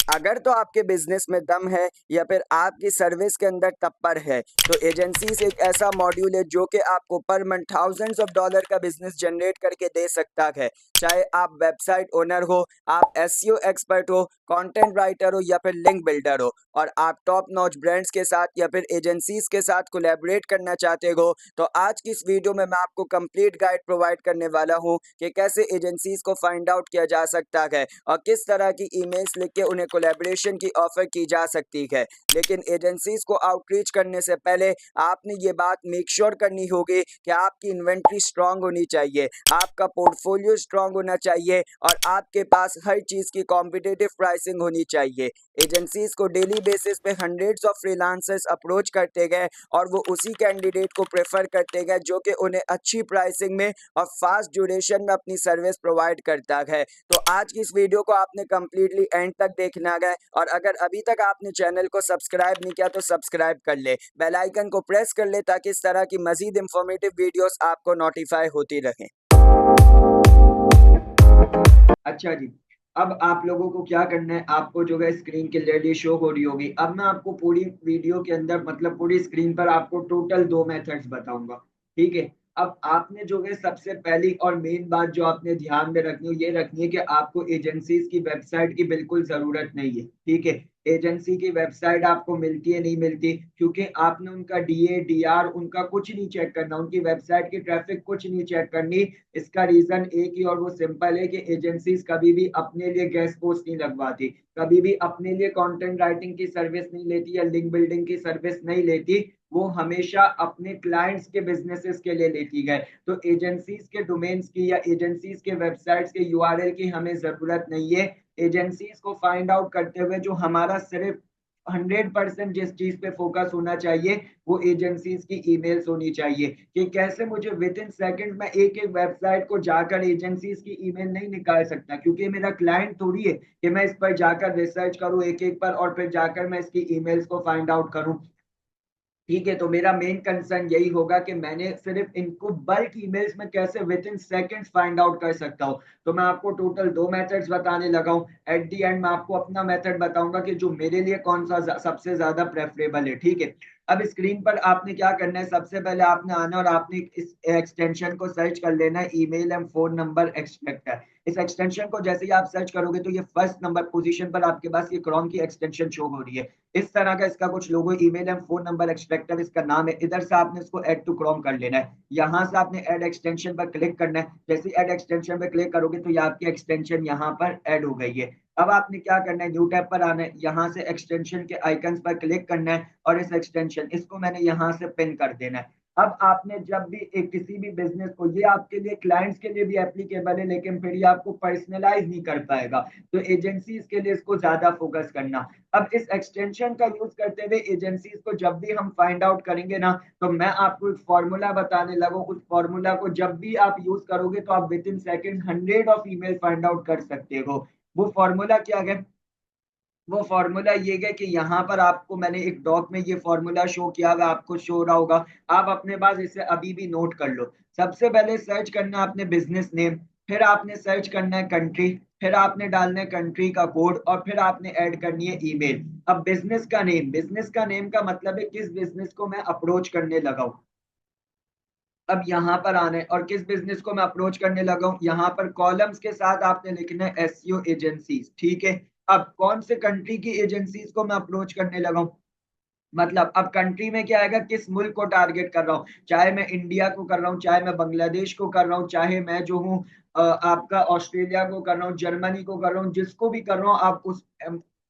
अगर तो आपके बिजनेस में दम है या फिर आपकी सर्विस के अंदर तप्पर है तो एजेंसीज एक ऐसा मॉड्यूल है जो कि आपको per month thousands of dollar का बिजनेस जनरेट करके दे सकता है। चाहे आप वेबसाइट ओनर हो, आप एसईओ एक्सपर्ट हो, कंटेंट राइटर हो या फिर लिंक बिल्डर हो और आप टॉप नॉच ब्रांड्स के साथ या फिर एजेंसीज के साथ कोलैबोरेट करना चाहते हो तो आज की इस वीडियो में मैं आपको कंप्लीट गाइड प्रोवाइड करने वाला हूं कि कैसे एजेंसीज को फाइंड आउट किया जा सकता है और किस तरह की ईमेल्स लिख के उन्हें कोलैबोरेशन की ऑफर की जा सकती है। लेकिन एजेंसीज को आउटरीच करने से पहले आपने ये बात मेक श्योर करनी होगी कि आपकी इन्वेंट्री स्ट्रांग होनी चाहिए, आपका पोर्टफोलियो स्ट्रांग होना चाहिए और आपके पास हर चीज की कॉम्पिटिटिव प्राइसिंग होनी चाहिए। एजेंसीज को डेली बेसिस पे हंड्रेड्स ऑफ फ्रीलांसर्स अप्रोच करते गए और वो उसी कैंडिडेट को प्रेफर करते गए जो कि उन्हें अच्छी प्राइसिंग में और फास्ट ड्यूरेशन में अपनी सर्विस प्रोवाइड करता है। तो आज की इस वीडियो को आपने कम्प्लीटली एंड तक देखना है और अगर अभी तक आपने चैनल को सब्सक्राइब नहीं किया तो सब्सक्राइब कर ले, बेल आइकन को प्रेस कर ले ताकि इस तरह की मजीद इंफॉर्मेटिव वीडियोस आपको नोटिफाई होती रहें। अच्छा जी, अब आप लोगों को क्या करना है, आपको जो है स्क्रीन क्लियरली शो हो रही होगी। अब मैं आपको पूरी वीडियो के अंदर मतलब पूरी स्क्रीन पर आपको टोटल दो मेथड्स बताऊंगा, ठीक है। अब आपने जो है सबसे पहली और मेन बात जो आपने ध्यान में रखनी है ये रखनी है कि आपको एजेंसीज की वेबसाइट की बिल्कुल जरूरत नहीं है, ठीक है। एजेंसी की वेबसाइट आपको मिलती है नहीं मिलती क्योंकि आपने उनका डीए डीआर उनका कुछ नहीं चेक करना, उनकी वेबसाइट की ट्रैफिक कुछ नहीं चेक करनी। इसका रीजन एक ही और वो सिंपल है कि एजेंसीज कभी भी अपने लिए गेस्ट पोस्ट नहीं लगवाती, कभी भी अपने लिए कंटेंट राइटिंग की सर्विस नहीं लेती या लिंक बिल्डिंग की सर्विस नहीं लेती, वो हमेशा अपने क्लाइंट्स के बिजनेसेस के लिए लेती गए। तो एजेंसीज के डोमेन्स की या एजेंसीज के वेबसाइट्स के यूआरएल की हमें जरूरत नहीं है। एजेंसीज को फाइंड आउट करते हुए जो हमारा सिर्फ 100% जिस चीज पे फोकस होना चाहिए वो एजेंसीज की ईमेल्स होनी चाहिए कि कैसे मुझे विद इन सेकंड में एक एक वेबसाइट को जाकर एजेंसीज की ईमेल नहीं निकाल सकता क्योंकि मेरा क्लाइंट थोड़ी है कि मैं इस पर जाकर रिसर्च करूं एक एक पर और फिर जाकर मैं इसकी ईमेल्स को फाइंड आउट करूं, ठीक है। तो मेरा मेन कंसर्न यही होगा कि मैंने सिर्फ इनको बल्क ईमेल्स में कैसे with in seconds find out कर सकता हूँ। तो मैं आपको टोटल दो मेथड्स बताने लगा हूँ। एट दी एंड मैं आपको अपना मेथड बताऊंगा कि जो मेरे लिए कौन सा सबसे ज्यादा प्रेफरेबल है, ठीक है। अब स्क्रीन पर आपने क्या करना है, सबसे पहले आपने आना और आपने इस एक्सटेंशन को सर्च कर लेना है, email and phone number extractor. इस एक्सटेंशन को जैसे ही आप सर्च करोगे तो ये फर्स्ट नंबर पोजीशन पर आपके पास ये क्रोम की एक्सटेंशन शो हो रही है। इस तरह का इसका कुछ logo, email and phone number extractor इसका नाम है। इधर से आपने इसको ऐड टू क्रोम कर लेना है, यहाँ से आपने ऐड एक्सटेंशन पर क्लिक करना है। जैसे ऐड एक्सटेंशन पर क्लिक करोगे तो ये आपकी एक्सटेंशन यहाँ पर ऐड हो गई है। अब आपने क्या करना है, न्यू टैब पर आना है, यहाँ से एक्सटेंशन के आइकन्स पर क्लिक करना है और इस एक्सटेंशन इसको मैंने यहाँ से पिन कर देना है। अब आपने जब भी एक किसी भी बिजनेस को, ये आपके लिए क्लाइंट्स के लिए भी एप्लीकेबल है लेकिन फिर ये आपको पर्सनलाइज नहीं कर पाएगा, तो एजेंसीज के लिए इसको ज्यादा फोकस करना। अब इस एक्सटेंशन का यूज करते हुए एजेंसीज को जब भी हम फाइंड आउट करेंगे ना तो मैं आपको एक फॉर्मूला बताने लगा, उस फॉर्मूला को जब भी आप यूज करोगे तो आप with in second 100 of email find out कर सकते हो। वो फॉर्मूला क्या है, वो फॉर्मूला ये है कि यहाँ पर आपको मैंने एक डॉक में ये फॉर्मूला शो किया हुआ, आपको शो रहा होगा, आप अपने पास इसे अभी भी नोट कर लो। सबसे पहले सर्च करना है आपने बिजनेस नेम, फिर आपने सर्च करना है कंट्री, फिर आपने डालना है कंट्री का कोड और फिर आपने ऐड करनी है ईमेल। अब बिजनेस का नेम, बिजनेस का नेम का मतलब है किस बिजनेस को मैं अप्रोच करने लगा हूँ। अब यहाँ पर आना है और किस बिजनेस को मैं अप्रोच करने लगा हूँ, यहाँ पर कॉलम्स के साथ आपने लिखना है एसईओ एजेंसीज, ठीक है। अब कौन से कंट्री की एजेंसीज को मैं अप्रोच करने लगा हूँ, मतलब अब कंट्री में क्या आएगा, किस मुल्क को टारगेट कर रहा हूँ, चाहे मैं इंडिया को कर रहा हूँ, चाहे मैं बांग्लादेश को कर रहा हूँ, चाहे मैं जो हूँ आपका ऑस्ट्रेलिया को कर रहा हूँ, जर्मनी को कर रहा हूँ, जिसको भी कर रहा हूँ आप उस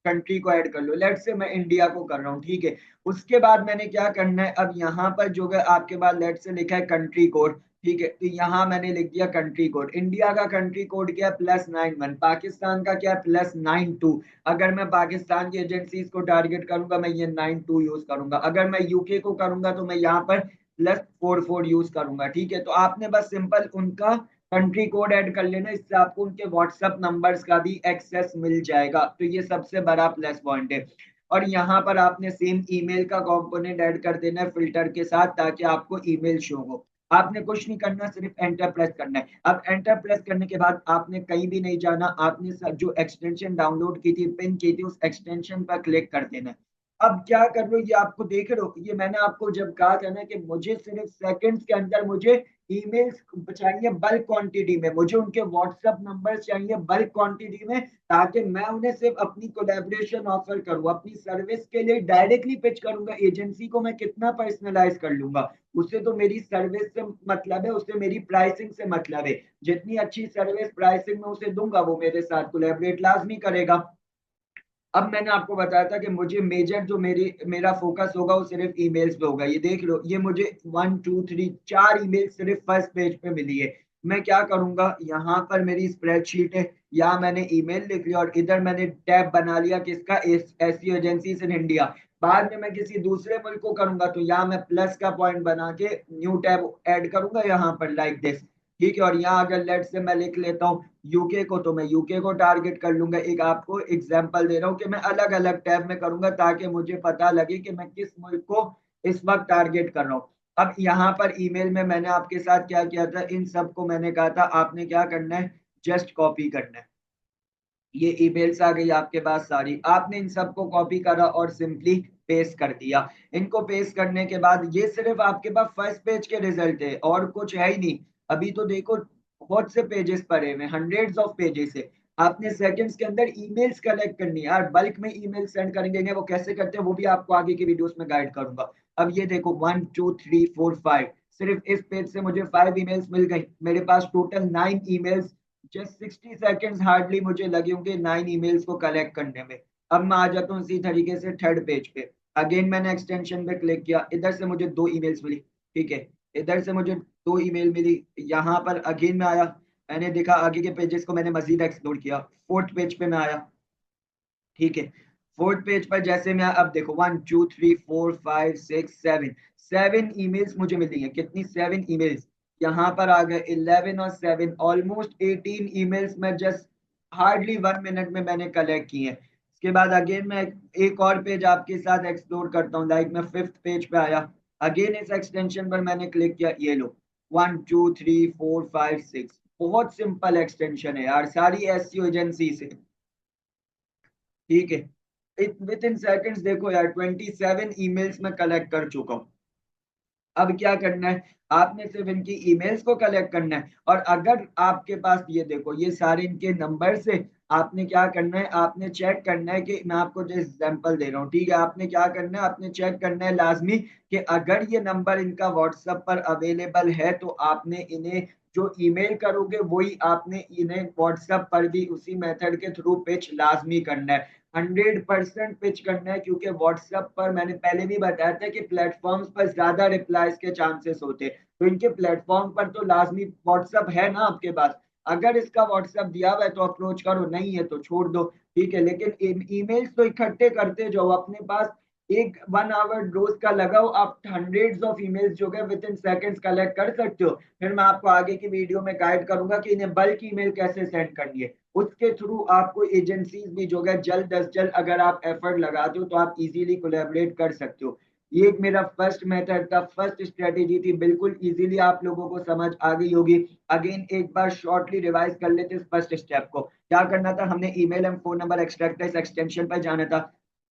कंट्री को ऐड कर लो। लेट से मैं इंडिया को कर रहा हूँ, ठीक है। उसके बाद मैंने क्या करना है, अब यहाँ पर जो है आपके पास लेट से लिखा है कंट्री कोड, ठीक है। तो यहाँ मैंने लिख दिया कंट्री कोड, इंडिया का कंट्री कोड क्या है +91, पाकिस्तान का क्या है +92। अगर मैं पाकिस्तान की एजेंसीज को टारगेट करूंगा मैं ये 92 यूज करूंगा, अगर मैं यूके को करूंगा तो मैं यहाँ पर +44 यूज करूंगा, ठीक है। तो आपने बस सिंपल उनका कंट्री कोड ऐड कर लेना, इससे आपको उनके व्हाट्सएप नंबर्स का भी एक्सेस मिल जाएगा, तो ये सबसे बड़ा प्लस पॉइंट है। और यहाँ पर आपने सेम ईमेल का कंपोनेंट ऐड कर देना है फिल्टर के साथ ताकि आपको ईमेल शो हो। आपने कुछ नहीं करना, सिर्फ एंटर प्रेस करना है। अब एंटर प्रेस करने के बाद आपने कहीं भी नहीं जाना, आपने जो एक्सटेंशन डाउनलोड की थी, पिन की थी, उस एक्सटेंशन पर क्लिक कर देना है। अब क्या कर रहे हो, ये आपको देख रहे हो, ये मैंने आपको जब कहा था ना कि मुझे सिर्फ सेकंड्स के अंदर मुझे ईमेल्स चाहिए बल्क क्वांटिटी में, मुझे उनके व्हाट्सएप नंबर चाहिए बल्क क्वांटिटी में, ताकि मैं उन्हें सिर्फ अपनी कोलैबोरेशन ऑफर करूँ, अपनी सर्विस के लिए डायरेक्टली पिच करूंगा। एजेंसी को मैं कितना पर्सनलाइज कर लूंगा, उससे तो मेरी सर्विस से मतलब है, उससे मेरी प्राइसिंग से मतलब है। जितनी अच्छी सर्विस प्राइसिंग में उसे दूंगा, वो मेरे साथ कोलैबोरेट लाजमी करेगा। अब मैंने आपको बताया था कि मुझे मेजर जो मेरा फोकस होगा वो सिर्फ ईमेल्स पे होगा। ये देख लो, ये मुझे 1 2 3 4 ईमेल सिर्फ फर्स्ट पेज पे मिली है। मैं क्या करूंगा, यहाँ पर मेरी स्प्रेडशीट है, यहाँ मैंने ईमेल लिख लिया और इधर मैंने टैब बना लिया किसका, एसईओ एजेंसीज इन इंडिया। बाद में मैं किसी दूसरे मुल्क को करूंगा तो यहाँ मैं प्लस का पॉइंट बना के न्यू टैब ऐड करूंगा यहाँ पर, लाइक दिस। ठीक है, और यहाँ अगर लेट से मैं लिख लेता हूँ यूके को, तो मैं यूके को टारगेट कर लूंगा। एक आपको एग्जांपल दे रहा हूँ कि मैं अलग अलग टैब में करूंगा ताकि मुझे पता लगे कि मैं किस मुल्क को इस वक्त टारगेट कर रहा हूँ। अब यहाँ पर ईमेल में मैंने आपके साथ क्या किया था, इन सबको मैंने कहा था आपने क्या करना है, जस्ट कॉपी करना है। ये ईमेल्स आ गई आपके पास सारी, आपने इन सबको कॉपी करा और सिंपली पेस्ट कर दिया। इनको पेस्ट करने के बाद ये सिर्फ आपके पास फर्स्ट पेज के रिजल्ट है और कुछ है ही नहीं। अभी तो देखो बहुत से पेजेस पड़े हुए, हंड्रेड्स ऑफ पेजेस है। आपने सेकंड्स के अंदर ईमेल्स कलेक्ट करनी है यार, बल्क में ईमेल सेंड करेंगे, वो कैसे करते हैं वो भी आपको आगे की वीडियोस में गाइड करूंगा। अब ये देखो 1 2 3 4 5, सिर्फ इस पेज से मुझे 5 ईमेल्स मिल गई, मेरे पास total 9 emails. Just 60 seconds hardly मुझे लगे होंगे 9 ईमेल्स को कलेक्ट करने में। अब मैं आ जाता हूँ इसी तरीके से थर्ड पेज पे। अगेन मैंने एक्सटेंशन पे क्लिक किया, इधर से मुझे 2 ईमेल्स मिली। ठीक है, इधर से मुझे 2 ईमेल मिली। यहाँ पर अगेन में आया, मैंने देखा आगे के पेजेस को मैंने मजीद एक्सप्लोर किया। फोर्थ पेज पे मैं आया। ठीक है, फोर्थ पेज पर जैसे मैं अब देखो 1 2 3 4 5 6 7, 7 ईमेल्स मुझे मिली है। कितनी, 7 ईमेल्स। यहाँ पर आ गए 11 और 7, ऑलमोस्ट 18 ईमेल्स में जस्ट हार्डली 1 मिनट में मैंने कलेक्ट की है। इसके बाद अगेन मैं एक और पेज आपके साथ एक्सप्लोर करता हूँ, लाइक मैं फिफ्थ पेज पे आया। अगेन इस एक्सटेंशन पर मैंने क्लिक किया, ये लो 1 2 3 4 5 6। बहुत सिंपल एक्सटेंशन है यार, सारी एसईओ एजेंसी से। ठीक है, विद इन सेकंड्स देखो यार 27 ईमेल्स में कलेक्ट कर चुका हूँ। अब क्या करना है, आपने सिर्फ इनकी ईमेल्स को कलेक्ट करना है। और अगर आपके पास ये देखो ये सारे इनके नंबर से, आपने क्या करना है, आपने चेक करना है कि मैं आपको जो एग्जांपल दे रहा हूँ, ठीक है, आपने क्या करना है, आपने चेक करना है लाजमी कि अगर ये नंबर इनका व्हाट्सएप पर अवेलेबल है तो आपने इन्हें जो ईमेल करोगे वही आपने इन्हें व्हाट्सएप पर भी उसी मेथड के थ्रू पिच लाजमी करना है। 100% पिच करना है, क्योंकि व्हाट्सएप पर मैंने पहले भी बताया था कि प्लेटफॉर्म्स पर ज्यादा रिप्लाईज के चांसेस होते हैं। तो इनके प्लेटफॉर्म पर तो लाजमी व्हाट्सएप है ना आपके पास, अगर इसका व्हाट्सएप दिया हुआ है तो अप्रोच करो, नहीं है तो छोड़ दो। ठीक है, लेकिन ईमेल्स तो इकट्ठे करते जाओ अपने पास। एक 1 आवर रोज का लगाओ, आप हंड्रेड्स ऑफ ईमेल्स जो है विद इन सेकंड्स कलेक्ट कर सकते हो। फिर मैं आपको आगे की वीडियो में गाइड करूंगा कि इन्हें बल्क ईमेल कैसे सेंड करनी है। उसके थ्रू आपको एजेंसीज भी जो है जल्द अज जल्द अगर आप एफर्ट लगाते हो तो आप इजीली कोलैबोरेट कर सकते हो। ये एक मेरा फर्स्ट मेथड था, फर्स्ट स्ट्रेटेजी थी, बिल्कुल इजीली आप लोगों को समझ आ गई होगी। अगेन एक बार शॉर्टली रिवाइज कर लेते इस फर्स्ट स्टेप को। क्या करना था, हमने email and phone number extract इस एक्सटेंशन पर जाना था।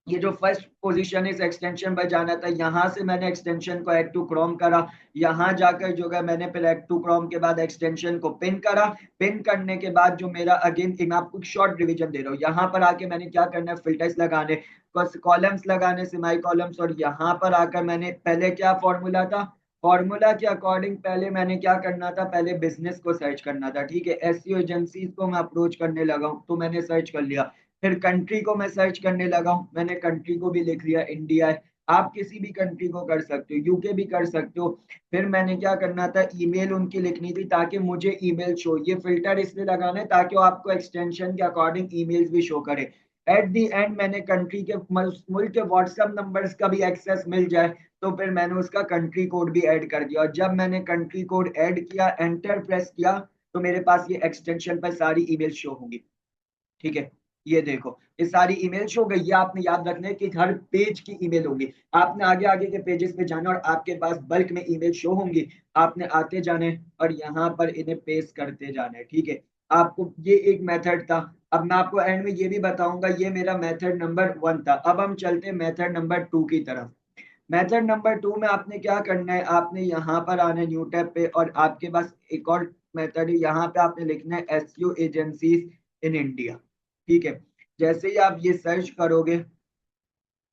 ये जो फर्स्ट पोजीशन है इस एक्सटेंशन पर जाना था, यहाँ से मैंने एक्सटेंशन को ऐड टू क्रोम करा। यहाँ जाकर जो है मैंने फिर ऐड टू क्रोम के बाद एक्सटेंशन को पिन करा। पिन करने के बाद जो मेरा अगेन मैं आपको शॉर्ट रिवीजन दे रहा हूँ, यहाँ पर आके मैंने क्या करना है, फिल्टर्स लगाने, कॉलम्स लगाने, सेमी कॉलम्स। और यहाँ पर आकर मैंने पहले क्या फॉर्मूला था, फॉर्मूला के अकॉर्डिंग पहले मैंने क्या करना था, पहले बिजनेस को सर्च करना था। ठीक है, एसईओ एजेंसीज को मैं अप्रोच करने लगा हूँ तो मैंने सर्च कर लिया। फिर कंट्री को मैं सर्च करने लगा हूँ, मैंने कंट्री को भी लिख लिया, इंडिया है। आप किसी भी कंट्री को कर सकते हो, यूके भी कर सकते हो। फिर मैंने क्या करना था, ईमेल उनकी लिखनी थी ताकि मुझे ईमेल शो, ये फिल्टर इसलिए लगाना है ताकि वो आपको एक्सटेंशन के अकॉर्डिंग ईमेल्स भी शो करे। एट दी एंड मैंने कंट्री के मुल्क के व्हाट्सएप नंबर्स का भी एक्सेस मिल जाए, तो फिर मैंने उसका कंट्री कोड भी ऐड कर दिया। और जब मैंने कंट्री कोड ऐड किया, एंटर प्रेस किया, तो मेरे पास ये एक्सटेंशन पर सारी ईमेल शो होंगी। ठीक है, ये देखो ये सारी ईमेल शो गई। ये आपने याद रखना है कि हर पेज की ईमेल होगी। आपने आगे आगे के पेजेस पे जाना और आपके पास बल्क में ईमेल शो होंगी। आपने आते जाने और यहाँ पर इन्हें पेस्ट करते जाना है, ठीक है। आपको ये एक मेथड था। अब मैं आपको एंड में ये भी बताऊंगा, ये मेरा मेथड नंबर 1 था। अब हम चलते हैं मेथड नंबर 2 की तरफ। मेथड नंबर 2 में आपने क्या करना है, आपने यहाँ पर आना है न्यू टैब पे और आपके पास एक और मेथड है। यहाँ पे आपने लिखना है एसईओ एजेंसीज इन इंडिया, ठीक है। जैसे ही आप ये सर्च करोगे,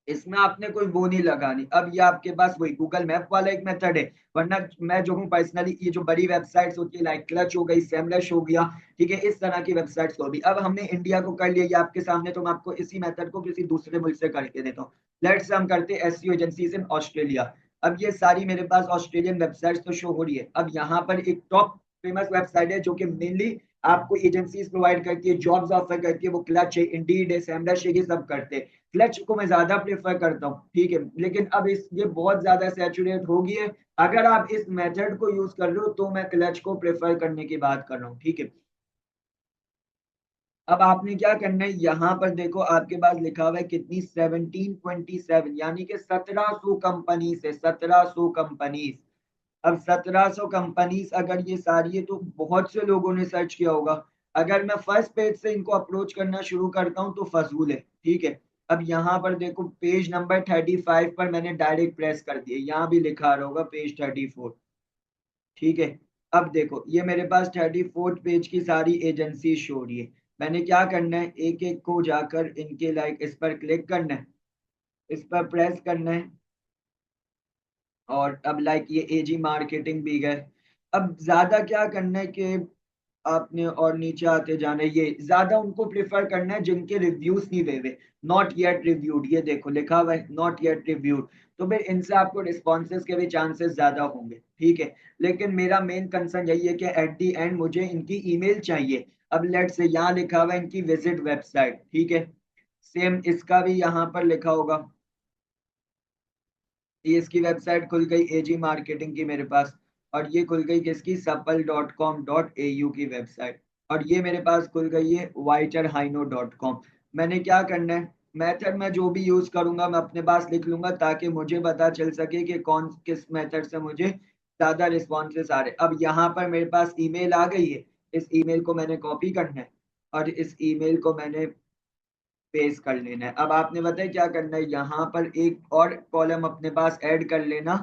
इसमें आपने कोई वो नहीं लगानी। अब ये आपके पास वही गूगल मैप वाला एक मेथड है। वरना मैं जो हूँ पर्सनली, ये जो बड़ी वेबसाइट्स होती है लाइक क्लच हो गई, सेमलश हो गया, ठीक है, इस तरह की वेबसाइट्स को भी अब हमने इंडिया को कर लिया ये आपके सामने। तो मैं आपको इसी मेथड को किसी दूसरे मुल्क से करके देता हूँ। लेट्स हम करते हैं एसईओ एजेंसीज इन ऑस्ट्रेलिया। अब ये सारी मेरे पास ऑस्ट्रेलियन वेबसाइट्स तो शो हो रही है। अब यहाँ पर एक टॉप फेमस वेबसाइट है जो कि मेनली आपको एजेंसीज प्रोवाइड करती है, जॉब्स ऑफर करती है, वो क्लच है, इंडीड है, सेमलश है, ये सब करते हैं। क्लच को मैं ज्यादा प्रेफर करता हूँ, ठीक है। लेकिन अब इस ये बहुत ज्यादा सैचुरेट हो गई है। अगर आप इस मेथड को यूज कर रहे हो तो मैं क्लच को प्रेफर करने की बात कर रहा हूँ, ठीक है। अब आपने क्या करना है, यहाँ पर देखो आपके पास लिखा हुआ है कितनी 1727, यानी कि 1700 कंपनीज है, 1700 कंपनीज। अब 1700 कंपनीज अगर ये सारी है तो बहुत से लोगों ने सर्च किया होगा। अगर मैं फर्स्ट पेज से इनको अप्रोच करना शुरू करता हूँ तो फजूल है, ठीक है। अब यहाँ पर देखो पेज नंबर 35 पर मैंने डायरेक्ट प्रेस कर दिया, यहाँ भी लिखा रहा होगा पेज 34, ठीक है। अब देखो ये मेरे पास 34 पेज की सारी एजेंसी शो हो रही है। मैंने क्या करना है, एक एक को जाकर इनके लाइक इस पर क्लिक करना है, इस पर प्रेस करना है। और अब लाइक ये एजी मार्केटिंग भी गए। अब ज्यादा क्या करना है कि आपने और नीचे आते जाना है, ये ज्यादा उनको प्रेफर करना है जिनके रिव्यूज नहीं दे हुए, नॉट येट रिव्यूड, ये देखो लिखा हुआ है नॉट येट रिव्यूड। तो फिर इनसे आपको रिस्पॉन्सेज के भी चांसेस ज्यादा होंगे, ठीक है। लेकिन मेरा मेन कंसर्न यही है कि एट दी एंड मुझे इनकी ईमेल चाहिए। अब लेट से यहाँ लिखा हुआ है इनकी विजिट वेबसाइट, ठीक है। सेम इसका भी यहाँ पर लिखा होगा। ये इसकी वेबसाइट खुल गई एजी मार्केटिंग की मेरे पास। और ये खुल गई किसकी, supple.com.au की वेबसाइट। और ये मेरे पास खुल गई है whiterhino.com। मैंने क्या करना है, मेथड में जो भी यूज करूंगा मैं अपने पास लिख लूंगा ताकि मुझे पता चल सके कि कौन किस मेथड से मुझे ज्यादा रिस्पॉन्सेस आ रहे। अब यहाँ पर मेरे पास ईमेल आ गई है। इस ईमेल को मैंने कॉपी करना है और इस ईमेल को मैंने पेस्ट कर लेना है। अब आपने बताया क्या करना है, यहाँ पर एक और कॉलम अपने पास ऐड कर लेना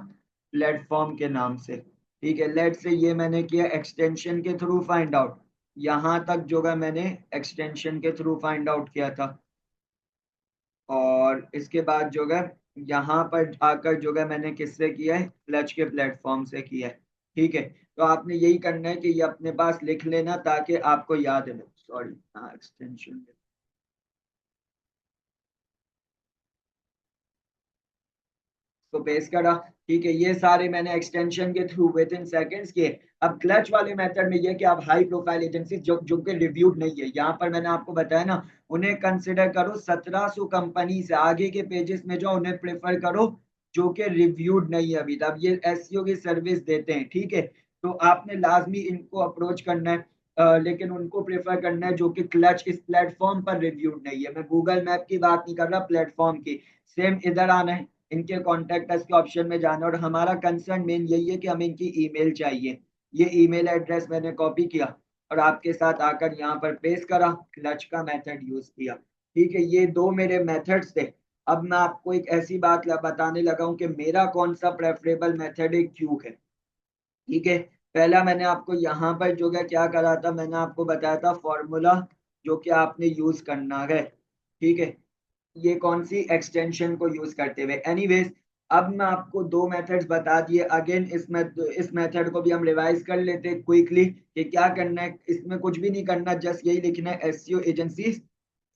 प्लेटफॉर्म के नाम से, ठीक है। लेट से ये मैंने किया एक्सटेंशन के थ्रू फाइंड आउट। यहाँ तक जो है मैंने एक्सटेंशन के थ्रू फाइंड आउट किया था। और इसके बाद जो है यहाँ पर आकर जो है मैंने किससे किया है, क्लच के प्लेटफॉर्म से किया है, ठीक है। तो आपने यही करना है कि ये अपने पास लिख लेना ताकि आपको याद है। सॉरी, हाँ एक्सटेंशन को पेस्ट करा, ठीक है। ये सारे मैंने एक्सटेंशन के थ्रू विद इन सेकंड्स किए। अब क्लच वाले मेथड में ये कि आप हाई प्रोफाइल एजेंसी जो जो कि रिव्यूड नहीं है, यहाँ पर मैंने आपको बताया ना, उन्हें कंसिडर करो। 1700 कंपनी से आगे के पेजेस में जो उन्हें प्रेफर करो जो कि रिव्यूड नहीं है अभी तक, ये एसईओ की सर्विस देते हैं, ठीक है। तो आपने लाजमी इनको अप्रोच करना है। लेकिन उनको प्रेफर करना है जो कि क्लच इस प्लेटफॉर्म पर रिव्यूड नहीं है। मैं गूगल मैप की बात नहीं कर रहा, प्लेटफॉर्म की। सेम इधर आना है, इनके कॉन्टेक्ट अस के ऑप्शन में जाना। और हमारा कंसर्न मेन यही है कि हमें इनकी ईमेल चाहिए। ये ईमेल एड्रेस मैंने कॉपी किया और आपके साथ आकर यहाँ पर पेस्ट करा, क्लच का मेथड यूज किया, ठीक है। ये दो मेरे मेथड्स थे। अब मैं आपको एक ऐसी बात बताने लगा हूँ कि मेरा कौन सा प्रेफरेबल मेथड है, क्यों है, ठीक है। पहला मैंने आपको यहाँ पर जो है क्या करा था, मैंने आपको बताया था फॉर्मूला जो कि आपने यूज करना है, ठीक है। ये कौन सी एक्सटेंशन को यूज करते हुए, एनीवेज। अब मैं आपको दो मेथड्स बता दिए। अगेन इस मेथड को भी हम रिवाइज कर लेते हैं क्विकली कि क्या करना है। इसमें कुछ भी नहीं करना, जस्ट यही लिखना है एसईओ एजेंसीज,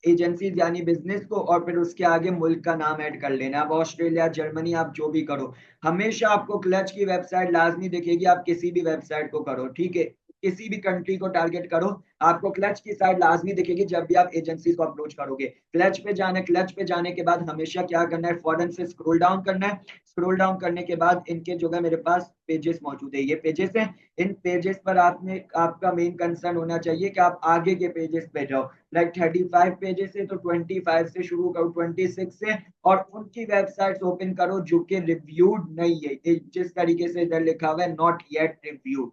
एजेंसीज यानी बिजनेस को, और फिर उसके आगे मुल्क का नाम ऐड कर लेना। अब ऑस्ट्रेलिया, जर्मनी, आप जो भी करो, हमेशा आपको क्लच की वेबसाइट लाजमी दिखेगी, आप किसी भी वेबसाइट को करो, ठीक है। किसी भी कंट्री को टारगेट करो, आपको क्लच की साइड लाजमी दिखेगी जब भी आप एजेंसी को अप्रोच करोगे। क्लच पे जाना है, क्लच पे जाने के बाद हमेशा क्या करना है, फौरन से स्क्रॉल डाउन करना है। स्क्रॉल डाउन करने के बाद इनके जो है मेरे पास पेजेस मौजूद है, ये पेजेस हैं। इन पेजेस पर आपने आपका मेन कंसर्न होना चाहिए कि आप आगे के पेजेस पे जाओ। लाइक 35 पेजेस है तो 25 से शुरू करो, 26 से, और उनकी वेबसाइट्स ओपन करो जो कि रिव्यूड नहीं है, जिस तरीके से इधर लिखा हुआ है नॉट येट रिव्यूड।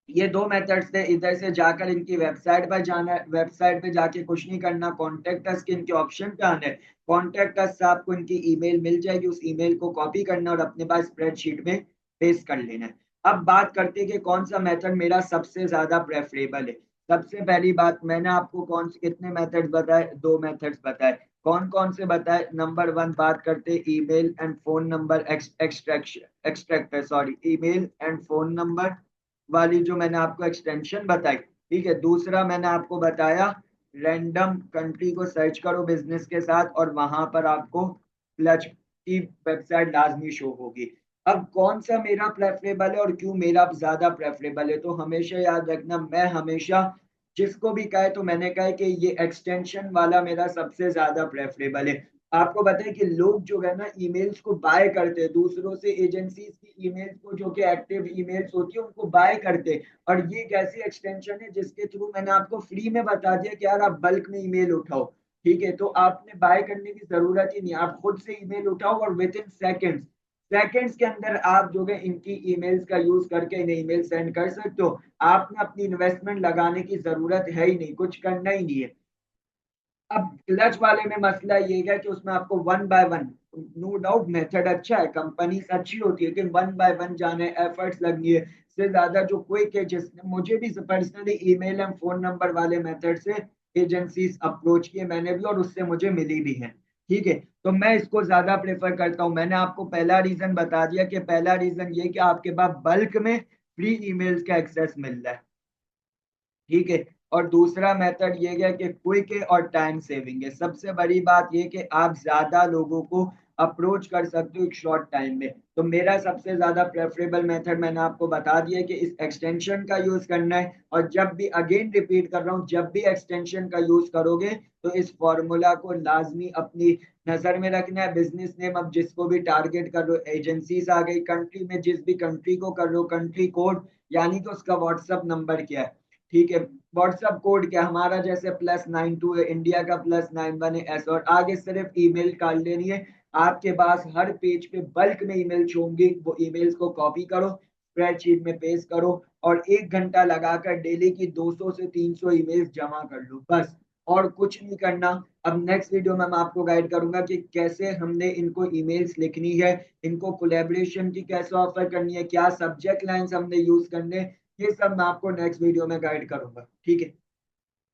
ये दो मेथड्स थे, इधर से जाकर इनकी वेबसाइट पर जाना है, वेबसाइट पे जाके कुछ नहीं करना, कॉन्टेक्ट अस के इनके ऑप्शन पे आना है। कॉन्टेक्ट अस से आपको इनकी ईमेल मिल जाएगी, उस ईमेल को कॉपी करना और अपने पास स्प्रेडशीट में पेस्ट कर लेना है। अब बात करते हैं कि कौन सा मेथड मेरा सबसे ज्यादा प्रेफरेबल है। सबसे पहली बात, मैंने आपको कौन से कितने मेथड्स बताए, दो मेथड्स बताए। कौन कौन से बताए? नंबर वन बात करते हैं email and phone number extraction extractor, sorry, email and phone number वाली जो मैंने आपको एक्सटेंशन बताई। ठीक है, दूसरा मैंने आपको बताया रैंडम कंट्री को सर्च करो बिजनेस के साथ और वहां पर आपको क्लच की वेबसाइट लाजमी शो होगी। अब कौन सा मेरा प्रेफरेबल है और क्यों मेरा ज्यादा प्रेफरेबल है, तो हमेशा याद रखना, मैं हमेशा जिसको भी कहे तो मैंने कहा कि ये एक्सटेंशन वाला मेरा सबसे ज्यादा प्रेफरेबल है। आपको बताएं कि लोग जो है ना ईमेल्स को बाय करते हैं दूसरों से, एजेंसीज की ईमेल्स को जो कि एक्टिव ईमेल्स होती है उनको बाय करते हैं। और ये एक ऐसी एक्सटेंशन है जिसके थ्रू मैंने आपको फ्री में बता दिया कि यार आप बल्क में ईमेल उठाओ। ठीक है, तो आपने बाय करने की जरूरत ही नहीं, आप खुद से ईमेल उठाओ और विद इन सेकेंड्स, सेकेंड्स के अंदर आप जो है इनकी ईमेल्स का यूज करके इन्हें ईमेल सेंड कर सकते हो। आपने अपनी इन्वेस्टमेंट लगाने की जरूरत है ही नहीं, कुछ करना ही नहीं है। अब क्लच वाले में मसला ये है कि उसमें आपको one by one, no doubt method अच्छा है, कंपनी अच्छी होती है, लेकिन वन बाय वन जाने एफर्ट्स लगनी है से ज्यादा जो क्विक है, जिसने मुझे भी personally email and phone number वाले मेथड से एजेंसीज अप्रोच किए मैंने भी, और उससे मुझे मिली भी है। ठीक है, तो मैं इसको ज्यादा प्रेफर करता हूँ। मैंने आपको पहला रीजन बता दिया कि पहला रीजन ये कि आपके पास बल्क में फ्री ईमेल्स का एक्सेस मिल रहा है। ठीक है, और दूसरा मेथड ये है कि क्विक है और टाइम सेविंग है। सबसे बड़ी बात ये कि आप ज्यादा लोगों को अप्रोच कर सकते हो एक शॉर्ट टाइम में। तो मेरा सबसे ज्यादा प्रेफरेबल मेथड मैंने आपको बता दिया कि इस एक्सटेंशन का यूज करना है, और जब भी, अगेन रिपीट कर रहा हूँ, जब भी एक्सटेंशन का यूज करोगे तो इस फॉर्मूला को लाजमी अपनी नजर में रखना है। बिजनेस नेम अब जिसको भी टारगेट कर रहे हो, एजेंसीज आ गई, कंट्री में जिस भी कंट्री को कर रहे हो, कंट्री कोड, यानी कि उसका व्हाट्सअप नंबर क्या है। ठीक है, व्हाट्सअप कोड क्या हमारा, जैसे +92 है, इंडिया का +91 है, ऐसा, और आगे सिर्फ ईमेल काट लेनी है। आपके पास हर पेज पे बल्क में ईमेल्स होंगी, वो ईमेल्स को कॉपी करो, स्प्रेडशीट में पेस्ट करो, और 1 घंटा लगाकर डेली की 200 से 300 ईमेल्स जमा कर लो, बस। और कुछ नहीं करना। अब नेक्स्ट वीडियो में मैं आपको गाइड करूंगा कि कैसे हमने इनको ईमेल्स लिखनी है, इनको कोलैबोरेशन की कैसे ऑफर करनी है, क्या सब्जेक्ट लाइंस हमने यूज करने, ये सब मैं आपको नेक्स्ट वीडियो में गाइड करूंगा। ठीक है।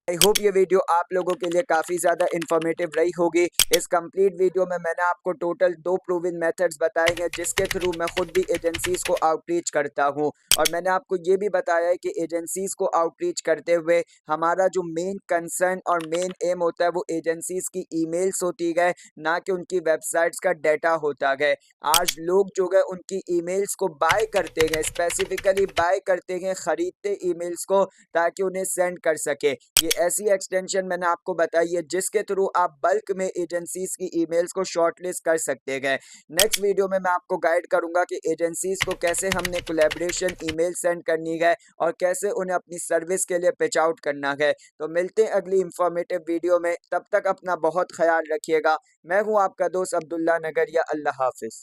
आई होप ये वीडियो आप लोगों के लिए काफ़ी ज़्यादा इन्फॉर्मेटिव रही होगी। इस कंप्लीट वीडियो में मैंने आपको टोटल 2 प्रूवन मेथड्स बताए हैं जिसके थ्रू मैं खुद भी एजेंसीज़ को आउटरीच करता हूं, और मैंने आपको ये भी बताया है कि एजेंसीज़ को आउटरीच करते हुए हमारा जो मेन कंसर्न और मेन एम होता है वो एजेंसीज़ की ईमेल्स होती है, ना कि उनकी वेबसाइट्स का डाटा होता है। आज लोग जो है उनकी ईमेल्स को बाय करते हैं, स्पेसिफिकली बाय करते हैं, ख़रीदते ईमेल्स को ताकि उन्हें सेंड कर सके। ये ऐसी एक्सटेंशन मैंने आपको बताई है जिसके थ्रू आप बल्क में एजेंसीज की ईमेल्स को शॉर्टलिस्ट कर सकते हैं। नेक्स्ट वीडियो में मैं आपको गाइड करूंगा कि एजेंसीज को कैसे हमने कोलैबोरेशन ईमेल सेंड करनी है और कैसे उन्हें अपनी सर्विस के लिए पिच आउट करना है। तो मिलते हैं अगली इंफॉर्मेटिव वीडियो में, तब तक अपना बहुत ख्याल रखिएगा। मैं हूं आपका दोस्त अब्दुल्ला नगरिया। अल्लाह हाफिज।